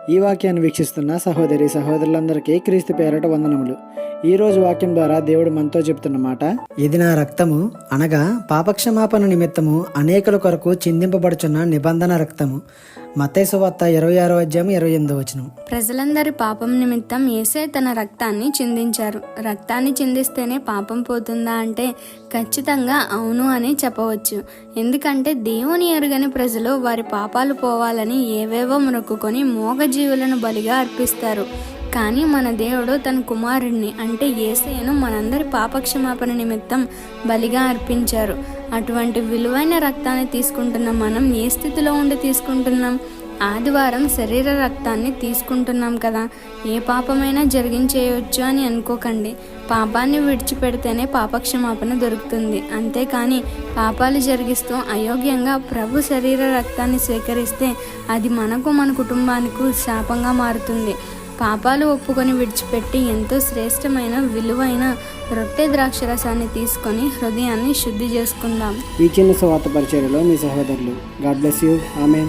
ఈ వాక్యాన్ని వీక్షిస్తున్న సహోదరి సహోదరులందరికీ క్రీస్తు పేరట వందనములు. ఈరోజు వాక్యం ద్వారా దేవుడు మనతో చెప్తున్న మాట, ఇది నా రక్తము అనగా పాపక్షమాపణ నిమిత్తము అనేకుల కొరకు చిందింపబడుచున్న నిబంధన రక్తము. మత్తయి సువార్త 26:28. ప్రజలందరి పాపం నిమిత్తం యేసే తన రక్తాన్ని చిందించారు. రక్తాన్ని చిందిస్తేనే పాపం పోతుందా అంటే ఖచ్చితంగా అవును అని చెప్పవచ్చు. ఎందుకంటే దేవుని ఎరుగని ప్రజలు వారి పాపాలు పోవాలని ఏవేవో మొక్కుకొని మూగజీవులను బలిగా అర్పిస్తారు. కానీ మన దేవుడు తన కుమారుడిని అంటే యేసయ్యను మనందరి పాపక్షమాపణ నిమిత్తం బలిగా అర్పించారు. అటువంటి విలువైన రక్తాన్ని తీసుకుంటున్న మనం ఏ స్థితిలో ఉండి తీసుకుంటున్నాం? ఆదివారం శరీర రక్తాన్ని తీసుకుంటున్నాం కదా. ఏ పాపమైనా జరిగించేయొచ్చు అని అనుకోకండి. పాపాన్ని విడిచిపెడితేనే పాపక్షమాపణ దొరుకుతుంది. అంతేకాని పాపాలు జరిగిస్తూ అయోగ్యంగా ప్రభు శరీర రక్తాన్ని స్వీకరిస్తే అది మనకు మన కుటుంబానికి శాపంగా మారుతుంది. పాపాలు ఒప్పుకొని విడిచిపెట్టి ఎంతో శ్రేష్టమైన విలువైన రొట్టె ద్రాక్షరసాన్ని తీసుకొని హృదయాన్ని శుద్ధి చేసుకుందాం. ఈ చిన్న సువార్త పరిచర్యలో మీ సహోదరులు. God bless you. ఆమేన్.